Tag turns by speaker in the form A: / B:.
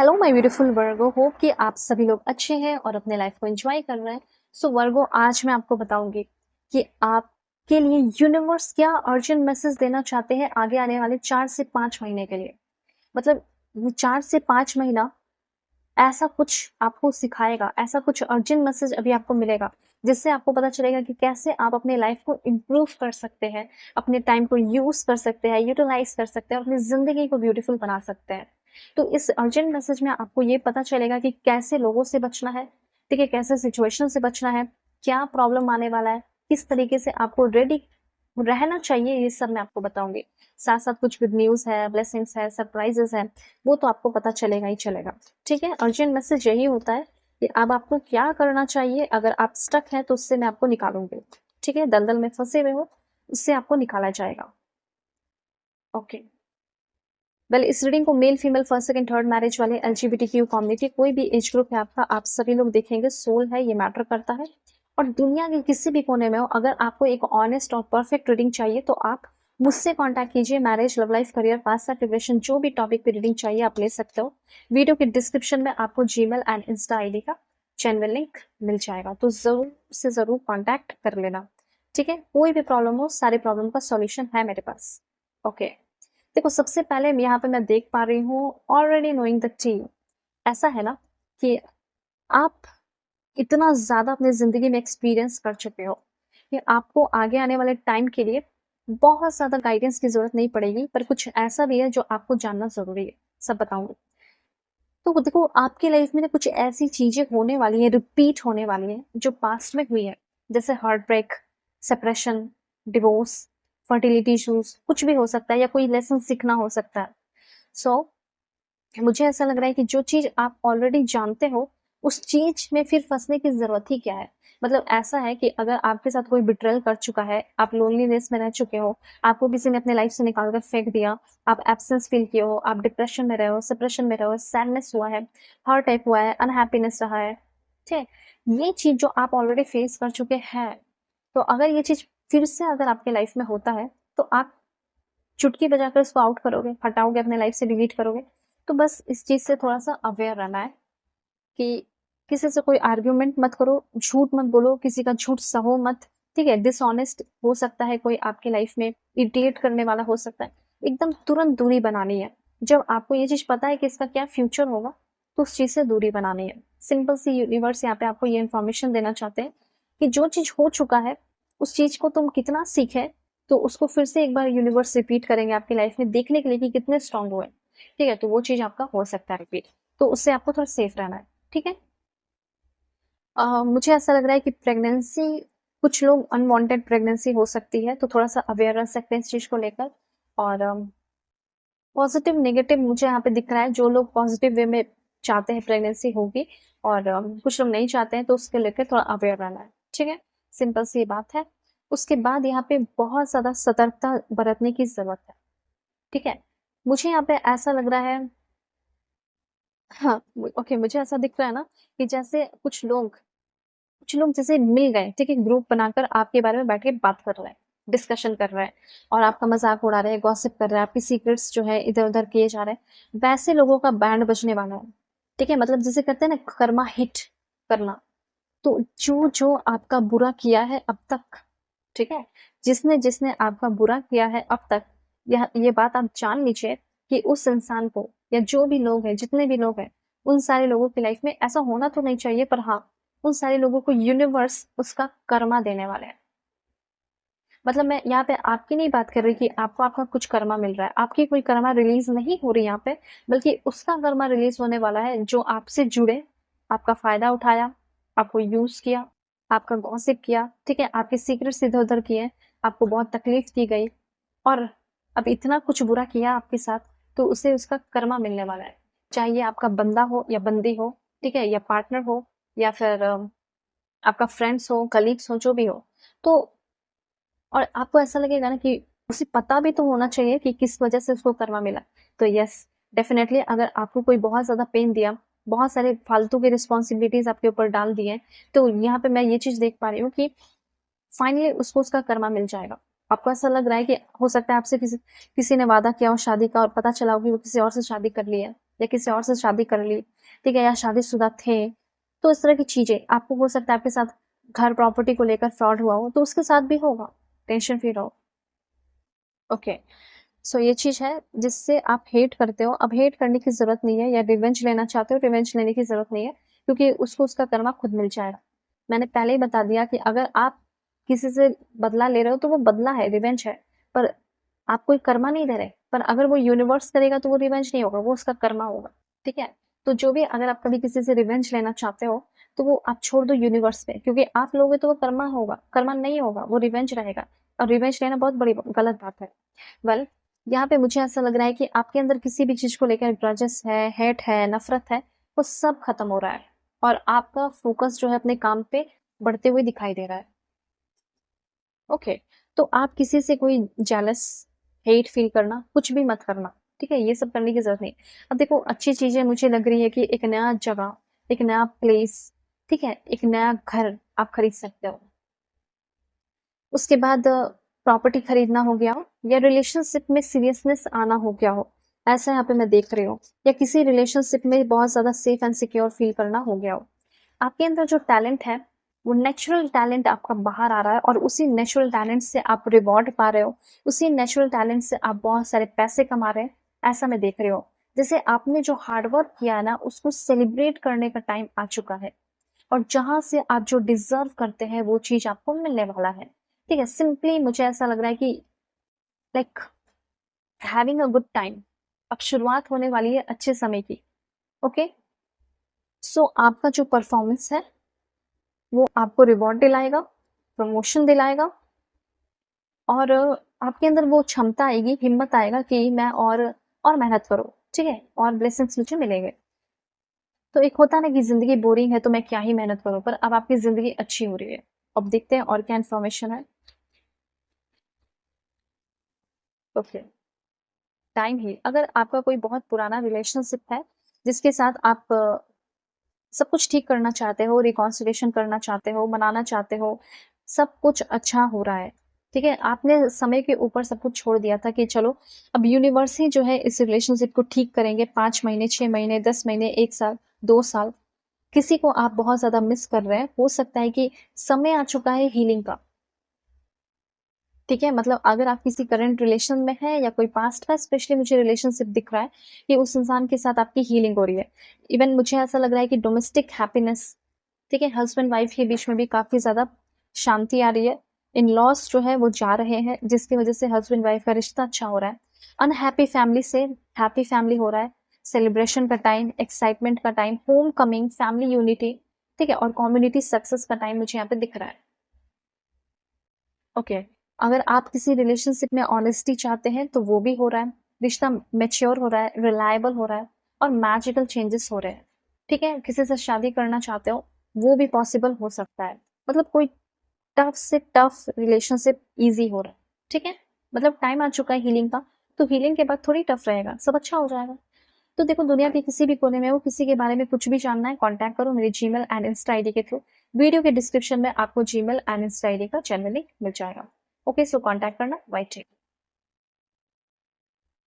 A: Hello my beautiful Virgo, hope कि आप सभी लोग अच्छे हैं और अपने लाइफ को एंजॉय कर रहे हैं। सो वर्गो, आज मैं आपको बताऊंगी कि आपके लिए यूनिवर्स क्या अर्जेंट मैसेज देना चाहते हैं आगे आने वाले 4 से 5 महीने के लिए। मतलब ये 4 से 5 महीना ऐसा कुछ आपको सिखाएगा, ऐसा कुछ अर्जेंट मैसेज अभी आपको मिलेगा जिससे आपको पता चलेगा कि कैसे आप अपने लाइफ को इम्प्रूव कर सकते हैं, अपने टाइम को यूज कर सकते हैं, यूटिलाइज कर सकते हैं, अपनी जिंदगी को ब्यूटीफुल बना सकते हैं। तो इस अर्जेंट मैसेज में आपको ये पता चलेगा कि कैसे लोगों से बचना है, ठीक है, कैसे सिचुएशन से बचना है, क्या प्रॉब्लम आने वाला है, किस तरीके से आपको रेडी रहना चाहिए, ये सब मैं आपको बताऊंगी। साथ साथ कुछ गुड न्यूज है, ब्लेसिंग्स है, सरप्राइजेस है, वो तो आपको पता चलेगा ही चलेगा। ठीक है, अर्जेंट मैसेज यही होता है कि अब आपको क्या करना चाहिए। अगर आप स्टक हैं तो उससे मैं आपको निकालूंगी। ठीक है, दलदल में फंसे हुए हो, उससे आपको निकाला जाएगा। ओके, वेल, इस रीडिंग को male female first second third marriage वाले, एलजीबीटीक्यू कम्युनिटी, कोई भी एज ग्रुप है आपका, आप सभी लोग देखेंगे। सोल है, ये मैटर करता है। और दुनिया के किसी भी कोने में हो, अगर आपको एक ऑनेस्ट और परफेक्ट रीडिंग चाहिए तो आप मुझसे कांटेक्ट कीजिए। Marriage, love life, career, past depression, जो भी टॉपिक पे रीडिंग चाहिए आप ले सकते हो। वीडियो के डिस्क्रिप्शन में आपको जीमेल एंड इंस्टा आईडी का चैनल लिंक मिल जाएगा, तो जरूर से जरूर कॉन्टैक्ट कर लेना। ठीक है, कोई भी प्रॉब्लम हो, सारे प्रॉब्लम का सॉल्यूशन है मेरे पास। ओके, देखो, सबसे पहले यहाँ पे मैं देख पा रही हूँ ऑलरेडी नोइंग द टीम। ऐसा है ना कि आप इतना ज्यादा अपने जिंदगी में एक्सपीरियंस कर चुके हो कि आपको आगे आने वाले टाइम के लिए बहुत ज्यादा गाइडेंस की जरूरत नहीं पड़ेगी, पर कुछ ऐसा भी है जो आपको जानना जरूरी है, सब बताऊंगी। तो देखो, आपकी लाइफ में ना कुछ ऐसी चीजें होने वाली है, रिपीट होने वाली है जो पास्ट में हुई है, जैसे heart break, separation, divorce, fertility issues, कुछ भी हो सकता है, या कोई लेसन सीखना हो सकता है। सो मुझे ऐसा लग रहा है कि जो चीज आप ऑलरेडी जानते हो, उस चीज में फिर फंसने की जरूरत ही क्या है। मतलब ऐसा है कि अगर आपके साथ कोई बिट्रेल कर चुका है, आप लोनलीनेस में रह चुके हो, आपको किसी ने अपने लाइफ से निकाल कर फेंक दिया, आप एब्सेंस फील किए हो, आप डिप्रेशन में रहे हो, डिप्रेशन में रहे हो, सैडनेस हुआ है, हार्ट अटैक हुआ है, अनहैप्पीनेस रहा है, ठीक है, ये चीज जो आप ऑलरेडी फेस कर चुके हैं, तो अगर ये चीज फिर से अगर आपके लाइफ में होता है तो आप चुटकी बजाकर इसको आउट करोगे, हटाओगे, अपने लाइफ से डिलीट करोगे। तो बस इस चीज से थोड़ा सा अवेयर रहना है कि किसी से कोई आर्ग्यूमेंट मत करो, झूठ मत बोलो, किसी का झूठ सहो मत। ठीक है, डिसऑनेस्ट हो सकता है कोई आपकी लाइफ में, इरिटेट करने वाला हो सकता है, एकदम तुरंत दूरी बनानी है। जब आपको ये चीज पता है कि इसका क्या फ्यूचर होगा, तो उस चीज से दूरी बनानी है। सिंपल सी यूनिवर्स यहाँ पे आपको ये इन्फॉर्मेशन देना चाहते हैं कि जो चीज हो चुका है, उस चीज को तुम कितना सीखे, तो उसको फिर से एक बार यूनिवर्स रिपीट करेंगे आपकी लाइफ में, देखने के लिए कि कितने स्ट्रांग हुए। ठीक है, तो वो चीज आपका हो सकता है रिपीट, तो उससे आपको थोड़ा सेफ रहना है। ठीक है, मुझे ऐसा लग रहा है कि प्रेगनेंसी, कुछ लोग अनवांटेड प्रेगनेंसी हो सकती है, तो थोड़ा सा अवेयर रह सकते हैं इस चीज को लेकर। और पॉजिटिव नेगेटिव मुझे यहाँ पे दिख रहा है, जो लोग पॉजिटिव वे में चाहते हैं प्रेगनेंसी होगी, और कुछ लोग नहीं चाहते हैं, तो उसके लेकर थोड़ा अवेयर रहना है। ठीक है, सिंपल सी बात है। उसके बाद यहाँ पे बहुत ज्यादा सतर्कता बरतने की जरूरत है। ठीक है, मुझे यहाँ पे ऐसा लग रहा है, हाँ, ओके, मुझे ऐसा दिख रहा है ना कि जैसे कुछ लोग जैसे मिल गए, ठीक है, ग्रुप बनाकर आपके बारे में बैठ के बात कर रहे हैं, डिस्कशन कर रहे हैं, और आपका मजाक उड़ा रहे हैं, गॉसिप कर रहे हैं, आपकी सीक्रेट्स जो है इधर उधर किए जा रहे हैं, वैसे लोगों का बैंड बजने वाला है। ठीक है, मतलब जैसे कहते हैं ना, कर्मा हिट करना। तो जो जो आपका बुरा किया है अब तक, ठीक है, जिसने जिसने आपका बुरा किया है अब तक, यह ये बात आप जान लीजिए कि उस इंसान को, या जो भी लोग हैं, जितने भी लोग हैं, उन सारे लोगों की लाइफ में ऐसा होना तो नहीं चाहिए, पर हाँ, उन सारे लोगों को यूनिवर्स उसका कर्मा देने वाले हैं। मतलब मैं यहाँ पे आपकी नहीं बात कर रही कि आपको आपका कुछ कर्मा मिल रहा है, आपकी कोई कर्मा रिलीज नहीं हो रही यहाँ पे, बल्कि उसका कर्मा रिलीज होने वाला है जो आपसे जुड़े, आपका फायदा उठाया, आपको यूज किया, आपका गॉसिप किया, ठीक है, आपके सीक्रेट्स इधर उधर किए, आपको बहुत तकलीफ दी गई, और अब इतना कुछ बुरा किया आपके साथ, तो उसे उसका कर्मा मिलने वाला है। चाहे ये आपका बंदा हो या बंदी हो, ठीक है, या पार्टनर हो, या फिर आपका फ्रेंड्स हो, कलीग्स हो, जो भी हो। तो और आपको ऐसा लगेगा ना कि उसे पता भी तो होना चाहिए कि किस वजह से उसको कर्मा मिला। तो यस, डेफिनेटली, अगर आपको कोई बहुत ज्यादा पेन दिया, बहुत सारे फालतू की रिस्पॉन्सिबिलिटीज आपके ऊपर डाल दिए, तो यहाँ पे मैं ये चीज देख पा रही हूँ कि फाइनली उसको उसका कर्मा मिल जाएगा। आपको ऐसा लग रहा है कि हो सकता है आपसे किसी किसी ने वादा किया हो शादी का, और पता चला हो कि वो किसी और से शादी कर ली है, या किसी और से शादी कर ली, ठीक है, या शादीशुदा थे, तो इस तरह की चीज़ें आपको हो सकता है आपके साथ घर प्रॉपर्टी को लेकर फ्रॉड हुआ हो, तो उसके साथ भी होगा, टेंशन फ्री रहो। ओके, सो ये चीज़ है जिससे आप हेट करते हो। अब हेट करने की ज़रूरत नहीं है, या रिवेंज लेना चाहते हो, रिवेंज लेने की ज़रूरत नहीं है, क्योंकि उसको उसका कर्मा खुद मिल जाएगा। मैंने पहले ही बता दिया कि अगर आप किसी से बदला ले रहे हो तो वो बदला है, रिवेंज है, पर आप कोई कर्मा नहीं दे रहे। पर अगर वो यूनिवर्स करेगा तो वो रिवेंज नहीं होगा, वो उसका कर्मा होगा, ठीक है? तो जो भी, अगर आप कभी किसी से रिवेंज लेना चाहते हो, तो वो आप छोड़ दो यूनिवर्स पे, क्योंकि आप लोगे तो वो कर्मा होगा, कर्मा नहीं होगा, वो रिवेंज रहेगा, और रिवेंज लेना बहुत बड़ी गलत बात है। वेल, यहाँ पे मुझे ऐसा लग रहा है कि आपके अंदर किसी भी चीज़ को लेकर ग्रजेस है, हेट है, नफ़रत है, वो सब खत्म हो रहा है, और आपका फ़ोकस जो है अपने काम पे बढ़ते हुए दिखाई दे रहा है। ओके, तो आप किसी से कोई जेलस, हेट फ़ील करना, कुछ भी मत करना, ठीक है? ये सब करने की ज़रूरत नहीं। अब देखो, अच्छी चीज़ें मुझे लग रही है कि एक नया जगह, एक नया प्लेस, ठीक है? एक नया घर आप खरीद सकते हो। उसके बाद प्रॉपर्टी खरीदना हो गया हो, या रिलेशनशिप में सीरियसनेस आना हो गया हो, ऐसा यहाँ पे मैं देख रही हूँ, या किसी रिलेशनशिप में बहुत ज़्यादा सेफ एंड सिक्योर फील करना हो गया हो। आपके अंदर जो टैलेंट है, वो नेचुरल टैलेंट आपका बाहर आ रहा है, और उसी नेचुरल टैलेंट से आप रिवॉर्ड पा रहे हो, उसी नेचुरल टैलेंट से आप बहुत सारे पैसे कमा रहे हैं, ऐसा मैं देख रही हूँ। जैसे आपने जो हार्डवर्क किया है ना, उसको सेलिब्रेट करने का टाइम आ चुका है, और जहाँ से आप जो डिज़र्व करते हैं वो चीज़ आपको मिलने वाला है। ठीक है? सिंपली मुझे ऐसा लग रहा है कि like having a good time, अब शुरुआत होने वाली है अच्छे समय की। ओके? सो आपका जो परफॉर्मेंस है, वो आपको रिवॉर्ड दिलाएगा, प्रमोशन दिलाएगा, और आपके अंदर वो क्षमता आएगी, हिम्मत आएगा कि मैं और मेहनत करूँ, ठीक है? और ब्लेसिंग्स मुझे मिलेंगे। तो एक होता है ना कि ज़िंदगी बोरिंग है तो मैं क्या ही मेहनत करूँ, पर अब आपकी ज़िंदगी अच्छी हो रही है। अब देखते हैं और क्या इन्फॉर्मेशन है। ओके, टाइम ही, अगर आपका कोई बहुत पुराना रिलेशनशिप है, जिसके साथ आप सब कुछ ठीक करना चाहते हो, रिकॉन्सिलिएशन करना चाहते हो, मनाना चाहते हो, सब कुछ अच्छा हो रहा है, ठीक है? आपने समय के ऊपर सब कुछ छोड़ दिया था कि चलो, अब यूनिवर्स ही जो है इस रिलेशनशिप को ठीक करेंगे, 5 महीने, 6 महीने, 10 महीने, 1 साल, 2 साल। किसी को आप बहुत ज़्यादा मिस कर रहे हैं, हो सकता है कि समय आ चुका है हीलिंग का। ठीक है? मतलब अगर आप किसी करंट रिलेशन में हैं, या कोई पास्ट का स्पेशली मुझे रिलेशनशिप दिख रहा है कि उस इंसान के साथ आपकी हीलिंग हो रही है। इवन मुझे ऐसा लग रहा है कि डोमेस्टिक हैप्पीनेस, ठीक है? हस्बैंड वाइफ के बीच में भी काफ़ी ज़्यादा शांति आ रही है। इन-लॉज़ जो है वो जा रहे हैं, जिसकी वज़ह से हस्बैंड वाइफ का रिश्ता अच्छा हो रहा है। अनहैप्पी फैमिली से हैप्पी फैमिली हो रहा है। सेलिब्रेशन का टाइम, एक्साइटमेंट का time, home coming, family unity, ठीक है? और कम्युनिटी सक्सेस का टाइम मुझे यहाँ पे दिख रहा है। ओके, अगर आप किसी रिलेशनशिप में ऑनेस्टी चाहते हैं तो वो भी हो रहा है, रिश्ता मैच्योर हो रहा है, रिलायबल हो रहा है, और मैजिकल चेंजेस हो रहे हैं, ठीक है? किसी से शादी करना चाहते हो, वो भी पॉसिबल हो सकता है। मतलब कोई टफ से टफ रिलेशनशिप ईज़ी हो रहा है, ठीक है? मतलब टाइम आ चुका है हीलिंग का, तो हीलिंग के बाद थोड़ी टफ रहेगा, सब अच्छा हो जाएगा। तो देखो, दुनिया के किसी भी कोने में हो, किसी के बारे में कुछ भी जानना है, कॉन्टैक्ट करो मेरी जीमेल एंड इंस्टा आईडी के थ्रू। वीडियो के डिस्क्रिप्शन में आपको जीमेल एंड इंस्टा आईडी का जनरली मिल जाएगा। ओके, सो कॉन्टैक्ट करना, बाय टेक।